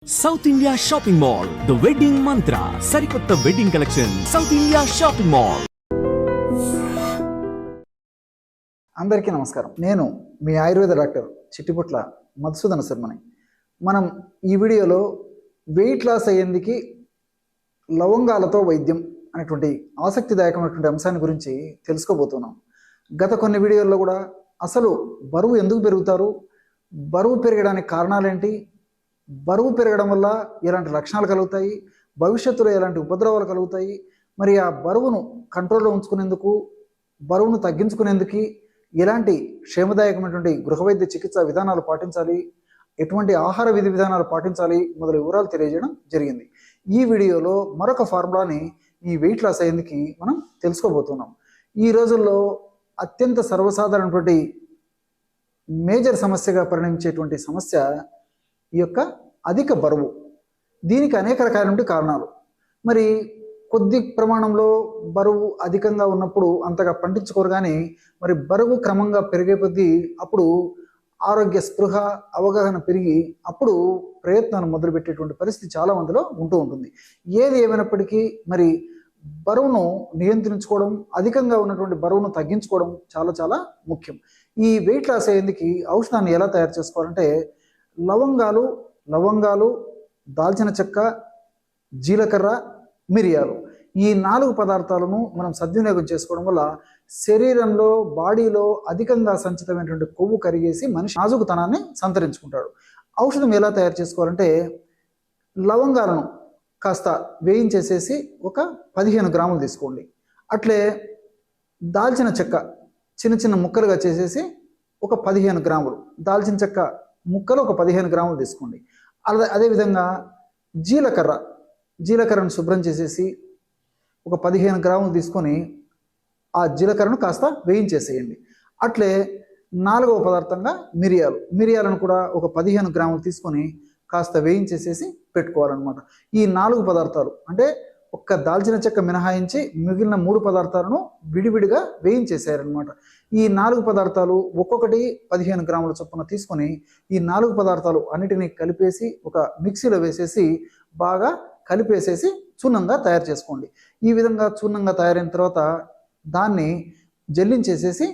South India shopping mall the wedding మంత్ర సరికొత్త wedding collection south India shopping mall. అందరికీ నమస్కారం. నేను మీ ఆయుర్వేద డాక్టర్ చిట్టిపుట్ల మధుసూదన శర్మని. మనం ఈ వీడియోలో వెయిట్ లాస్ అయ్యేందుకు లవంగాలతో వైద్యం అనేటువంటి ఆసక్తిదాయకమైనటువంటి అంశాన్ని గురించి తెలుసుకోబోతున్నాం. గత కొన్ని వీడియోల్లో కూడా అసలు బరువు ఎందుకు పెరుగుతారు, బరువు పెరగడానికి కారణాలేంటి, బరువు పెరగడం వల్ల ఎలాంటి లక్షణాలు కలుగుతాయి, భవిష్యత్తులో ఎలాంటి ఉపద్రవాలు కలుగుతాయి, మరి ఆ బరువును కంట్రోల్లో ఉంచుకునేందుకు, బరువును తగ్గించుకునేందుకు ఎలాంటి క్షేమదాయకమైనటువంటి గృహవైద్య చికిత్సా విధానాలు పాటించాలి, ఎటువంటి ఆహార విధి విధానాలు పాటించాలి మొదలు వివరాలు తెలియజేయడం జరిగింది. ఈ వీడియోలో మరొక ఫార్ములాని ఈ వెయిట్ లాస్ అయ్యేందుకు మనం తెలుసుకోబోతున్నాం. ఈ రోజుల్లో అత్యంత సర్వసాధారణటువంటి మేజర్ సమస్యగా పరిణమించేటువంటి సమస్య ఈ యొక్క అధిక బరువు. దీనికి అనేక రకాలైన కారణాలు. మరి కొద్ది ప్రమాణంలో బరువు అధికంగా ఉన్నప్పుడు అంతగా పట్టించుకోరు, కానీ మరి బరువు క్రమంగా పెరిగే కొద్దీ అప్పుడు ఆరోగ్య స్పృహ అవగాహన పెరిగి అప్పుడు ప్రయత్నాలు మొదలుపెట్టేటువంటి పరిస్థితి చాలా మందిలో ఉంటూ ఉంటుంది. ఏది ఏమైనప్పటికీ మరి బరువును నియంత్రించుకోవడం, అధికంగా ఉన్నటువంటి బరువును తగ్గించుకోవడం చాలా చాలా ముఖ్యం. ఈ వెయిట్ లాస్ అయ్యేందుకు ఔషధాన్ని ఎలా తయారు చేసుకోవాలంటే లవంగాలు, దాల్చిన చెక్క, జీలకర్ర, మిరియాలు, ఈ 4 పదార్థాలను మనం సద్వినియోగం చేసుకోవడం వల్ల శరీరంలో, బాడీలో అధికంగా సంచితమైనటువంటి కొవ్వు కరిగేసి మనిషి నాజుకుతనాన్ని సంతరించుకుంటాడు. ఔషధం ఎలా తయారు చేసుకోవాలంటే లవంగాలను కాస్త వేయించేసేసి ఒక 15 గ్రాములు తీసుకోండి. అట్లే దాల్చిన చెక్క చిన్న చిన్న ముక్కలుగా చేసేసి ఒక 15 గ్రాములు, దాల్చిన చెక్క ముక్కలు ఒక 15 గ్రాములు తీసుకోండి. అదేవిధంగా జీలకర్రను శుభ్రం చేసేసి ఒక 15 గ్రాములు తీసుకొని ఆ జీలకర్రను కాస్త వేయించేసేయండి. అట్లే 4వ పదార్థంగా మిరియాలను కూడా ఒక 15 గ్రాములు తీసుకొని కాస్త వేయించేసేసి పెట్టుకోవాలన్నమాట. ఈ 4 పదార్థాలు అంటే ఒక్క దాల్చిన చెక్క మినహాయించి మిగిలిన 3 పదార్థాలను విడివిడిగా వేయించేసారనమాట. ఈ 4 పదార్థాలు ఒక్కొక్కటి 15 గ్రాముల చొప్పున తీసుకొని ఈ 4 పదార్థాలు అన్నిటినీ కలిపేసి ఒక మిక్సీలో వేసేసి బాగా కలిపేసేసి చూర్ణంగా తయారు చేసుకోండి. ఈ విధంగా చూర్ణంగా తయారైన తర్వాత దాన్ని జల్లించేసేసి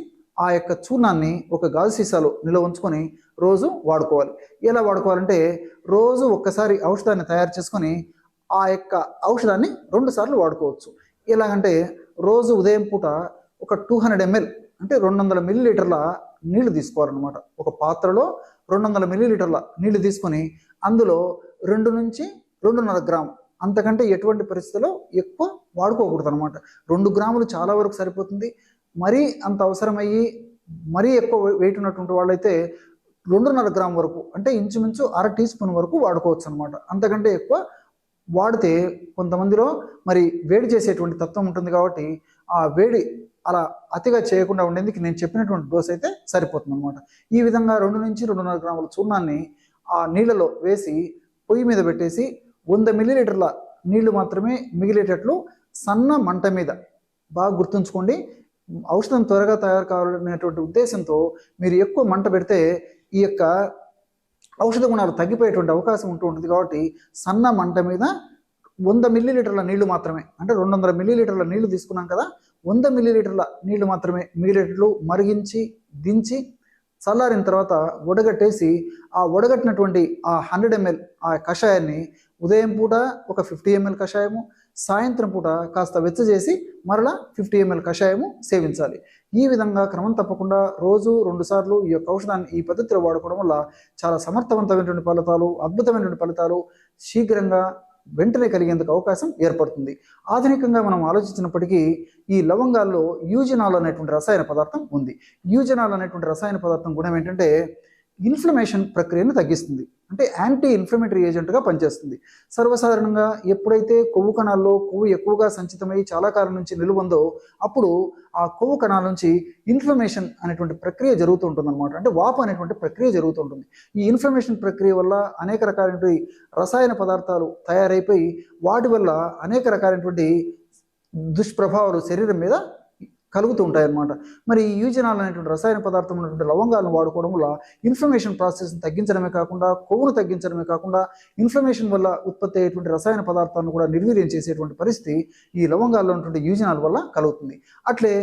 ఆ యొక్క చూర్ణాన్ని ఒక గాజు సీసాలో నిల్వ ఉంచుకొని రోజు వాడుకోవాలి. ఎలా వాడుకోవాలంటే రోజు ఒక్కసారి ఔషధాన్ని తయారు చేసుకొని ఆ యొక్క ఔషధాన్ని 2 సార్లు వాడుకోవచ్చు. ఎలాగంటే రోజు ఉదయం పూట ఒక 200 ml అంటే 200 మిల్లీలీటర్ల నీళ్లు తీసుకోవాలన్నమాట. ఒక పాత్రలో 200 మిల్లీలీటర్ల నీళ్లు తీసుకొని అందులో 2 నుంచి 2.5 గ్రాము, అంతకంటే ఎటువంటి పరిస్థితుల్లో ఎక్కువ వాడుకోకూడదు అనమాట. 2 గ్రాములు చాలా వరకు సరిపోతుంది. మరీ అంత అవసరమయ్యి మరీ ఎక్కువ వెయిట్ ఉన్నటువంటి వాళ్ళైతే 2.5 గ్రాము వరకు అంటే ఇంచుమించు 1/2 టీ స్పూన్ వరకు వాడుకోవచ్చు అనమాట. అంతకంటే ఎక్కువ వాడితే కొంతమందిలో మరి వేడి చేసేటువంటి తత్వం ఉంటుంది కాబట్టి ఆ వేడి అలా అతిగా చేయకుండా ఉండేందుకు నేను చెప్పినటువంటి డోస్ అయితే సరిపోతుంది అనమాట. ఈ విధంగా 2 నుంచి 2.5 గ్రాముల చూర్ణాన్ని ఆ నీళ్ళలో వేసి పొయ్యి మీద పెట్టేసి 100 మిల్లీలీటర్ల నీళ్లు మాత్రమే మిగిలేటట్లు సన్న మంట మీద, బాగా గుర్తుంచుకోండి, ఔషధం త్వరగా తయారు కావాలనేటువంటి ఉద్దేశంతో మీరు ఎక్కువ మంట పెడితే ఈ యొక్క ఔషధ గుణాలు తగ్గిపోయేటువంటి అవకాశం ఉంటూ ఉంటుంది. కాబట్టి సన్న మంట మీద 100 మిల్లీలీటర్ల నీళ్లు మాత్రమే, అంటే 200 మిల్లీలీటర్ల నీళ్లు తీసుకున్నాం కదా, 100 మిల్లీలీటర్ల నీళ్లు మాత్రమే మిగిలేటట్లు మరిగించి దించి చల్లారిన తర్వాత వడగట్టేసి ఆ వడగట్టినటువంటి ఆ 100 ml ఆ కషాయాన్ని ఉదయం పూట ఒక 50 ml కషాయము, సాయంత్రం పూట కాస్త వెచ్చజేసి మరలా 50 ml కషాయము సేవించాలి. ఈ విధంగా క్రమం తప్పకుండా రోజు 2 సార్లు ఈ యొక్క ఔషధాన్ని ఈ పద్ధతిలో వాడుకోవడం వల్ల చాలా సమర్థవంతమైనటువంటి ఫలితాలు, అద్భుతమైనటువంటి ఫలితాలు శీఘ్రంగా వెంటనే కలిగేందుకు అవకాశం ఏర్పడుతుంది. ఆధునికంగా మనం ఆలోచించినప్పటికీ ఈ లవంగాల్లో యూజనాల్ అనేటువంటి రసాయన పదార్థం ఉంది. యూజనాల్ అనేటువంటి రసాయన పదార్థం గుణం ఏంటంటే ఇన్ఫ్లమేషన్ ప్రక్రియను తగ్గిస్తుంది, అంటే యాంటీ ఇన్ఫ్లమేటరీ ఏజెంట్గా పనిచేస్తుంది. సర్వసాధారణంగా ఎప్పుడైతే కొవ్వు కణాల్లో కొవ్వు ఎక్కువగా సంచితమై చాలా కాలం నుంచి నిలువందో అప్పుడు ఆ కొవ్వు కణాల నుంచి ఇన్ఫ్లమేషన్ అనేటువంటి ప్రక్రియ జరుగుతూ ఉంటుంది అనమాట. అంటే వాపు అనేటువంటి ప్రక్రియ జరుగుతూ ఉంటుంది. ఈ ఇన్ఫ్లమేషన్ ప్రక్రియ వల్ల అనేక రకాలైనటువంటి రసాయన పదార్థాలు తయారైపోయి వాటి వల్ల అనేక రకాలైనటువంటి దుష్ప్రభావాలు శరీరం మీద కలుగుతూ ఉంటాయి అన్నమాట. మరి ఈ యూజినాల్ అనేటువంటి రసాయన పదార్థం ఉన్నటువంటి లవంగాలను వాడుకోవడం వల్ల ఇన్ఫ్లమేషన్ ప్రాసెస్ని తగ్గించడమే కాకుండా, కొవ్వును తగ్గించడమే కాకుండా, ఇన్ఫ్లమేషన్ వల్ల ఉత్పత్తి అయ్యేటువంటి రసాయన పదార్థాలను కూడా నిర్వీర్యం చేసేటువంటి పరిస్థితి ఈ లవంగాల్లో ఉన్నటువంటి యూజినాల్ వల్ల కలుగుతుంది. అట్లే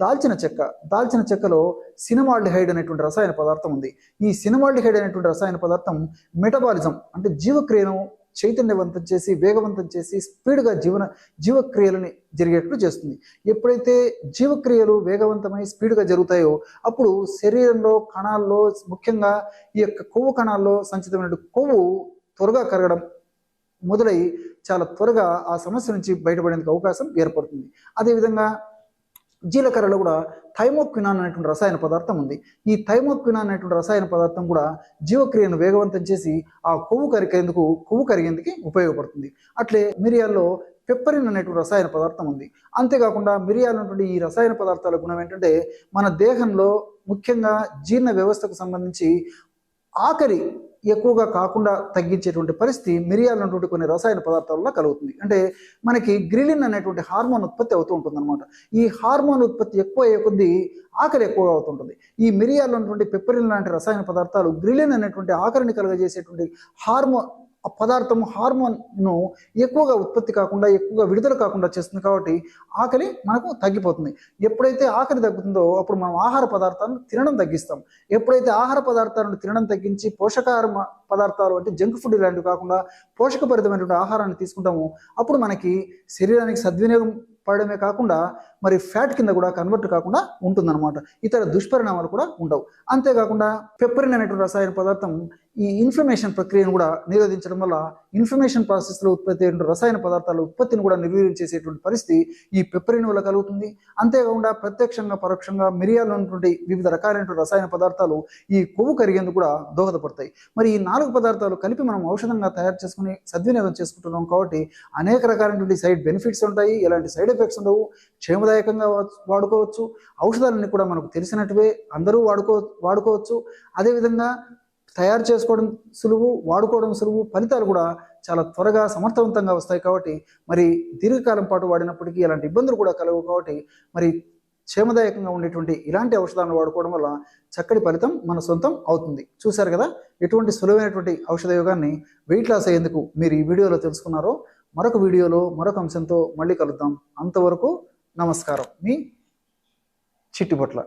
దాల్చిన చెక్కలో సినమాల్డిహైడ్ అనేటువంటి రసాయన పదార్థం ఉంది. ఈ సినమాల్డిహైడ్ అనేటువంటి రసాయన పదార్థం మెటబాలిజం అంటే జీవక్రియను చైతన్యవంతం చేసి, వేగవంతం చేసి, స్పీడ్గా జీవక్రియలని జరిగేట్లు చేస్తుంది. ఎప్పుడైతే జీవక్రియలు వేగవంతమై స్పీడ్గా జరుగుతాయో అప్పుడు శరీరంలో కణాల్లో, ముఖ్యంగా ఈ యొక్క కొవ్వు కణాల్లో సంచితమైన కొవ్వు త్వరగా కరగడం మొదలై చాలా త్వరగా ఆ సమస్య నుంచి బయటపడేందుకు అవకాశం ఏర్పడుతుంది. అదేవిధంగా జీలకర్రలో కూడా థైమోక్వినాన్ అనేటువంటి రసాయన పదార్థం ఉంది. ఈ థైమోక్వినాన్ అనేటువంటి రసాయన పదార్థం కూడా జీవక్రియను వేగవంతం చేసి ఆ కొవ్వు కరిగేందుకు ఉపయోగపడుతుంది. అట్లే మిరియాల్లో పెప్పరిన్ అనేటువంటి రసాయన పదార్థం ఉంది. అంతేకాకుండా మిరియాలు ఉన్నటువంటి ఈ రసాయన పదార్థాల గుణం ఏంటంటే మన దేహంలో ముఖ్యంగా జీర్ణ వ్యవస్థకు సంబంధించి ఆకలి ఎక్కువగా కాకుండా తగ్గించేటువంటి పరిస్థితి మిరియాలు ఉన్నటువంటి కొన్ని రసాయన పదార్థాల వల్ల కలుగుతుంది. అంటే మనకి గ్రిలిన్ అనేటువంటి హార్మోన్ ఉత్పత్తి అవుతూ ఉంటుంది అనమాట. ఈ హార్మోన్ ఉత్పత్తి ఎక్కువ అయ్యే కొద్దీ ఆకలి ఎక్కువగా అవుతుంటుంది. ఈ మిరియాలు ఉన్నటువంటి పెప్పరిన్ లాంటి రసాయన పదార్థాలు గ్రిలిన్ అనేటువంటి ఆకలిని కలుగజేసేటువంటి హార్మోన్ను ఎక్కువగా ఉత్పత్తి కాకుండా, ఎక్కువగా విడుదల కాకుండా చేస్తుంది. కాబట్టి ఆకలి మనకు తగ్గిపోతుంది. ఎప్పుడైతే ఆకలి తగ్గుతుందో అప్పుడు మనం ఆహార పదార్థాలను తినడం తగ్గిస్తాం. ఎప్పుడైతే ఆహార పదార్థాలను తినడం తగ్గించి పోషకాహార పదార్థాలు అంటే జంక్ ఫుడ్ ఇలాంటివి కాకుండా పోషకభరితమైనటువంటి ఆహారాన్ని తీసుకుంటాము అప్పుడు మనకి శరీరానికి సద్వినియోగం పడమే కాకుండా మరి ఫ్యాట్ కింద కూడా కన్వర్ట్ కాకుండా ఉంటుందన్నమాట. ఇతర దుష్పరిణామాలు కూడా ఉండవు. అంతేకాకుండా పెప్పరిన్ అనేటువంటి రసాయన పదార్థం ఈ ఇన్ఫ్లమేషన్ ప్రక్రియను కూడా నిరోధించడం వల్ల ఇన్ఫ్లమేషన్ ప్రాసెస్లో ఉత్పత్తి అయిన రసాయన పదార్థాల ఉత్పత్తిని కూడా నిర్వీర్యం చేసేటువంటి పరిస్థితి ఈ పెప్పరిన్ వల్ల కలుగుతుంది. అంతేకాకుండా ప్రత్యక్షంగా పరోక్షంగా మిరియాలు ఉన్నటువంటి వివిధ రకాలైనటువంటి రసాయన పదార్థాలు ఈ కొవ్వు కరిగేందుకు కూడా దోహదపడతాయి. మరి ఈ 4 పదార్థాలు కలిపి మనం ఔషధంగా తయారు చేసుకుని సద్వినియోగం చేసుకుంటున్నాం కాబట్టి అనేక రకాలైనటువంటి సైడ్ బెనిఫిట్స్ ఉంటాయి. ఎలాంటి సైడ్ ఎఫెక్ట్స్ ఉండవు. క్షేమదాయకంగా వాడుకోవచ్చు. ఔషధాలన్నీ కూడా మనకు తెలిసినట్టువే అందరూ వాడుకోవచ్చు. అదేవిధంగా తయారు చేసుకోవడం సులువు, వాడుకోవడం సులువు, ఫలితాలు కూడా చాలా త్వరగా సమర్థవంతంగా వస్తాయి. కాబట్టి మరి దీర్ఘకాలం పాటు వాడినప్పటికీ ఎలాంటి ఇబ్బందులు కూడా కలవు. కాబట్టి మరి క్షేమదాయకంగా ఉండేటువంటి ఇలాంటి ఔషధాలను వాడుకోవడం వల్ల చక్కటి ఫలితం మన సొంతం అవుతుంది. చూశారు కదా ఎటువంటి సులువైనటువంటి ఔషధ యోగాన్ని వెయిట్ లాస్ అయ్యేందుకు మీరు ఈ వీడియోలో తెలుసుకున్నారో. మరొక వీడియోలో మరొక అంశంతో మళ్ళీ కలుద్దాం. అంతవరకు నమస్కారం. మీ చిట్టిపట్ల.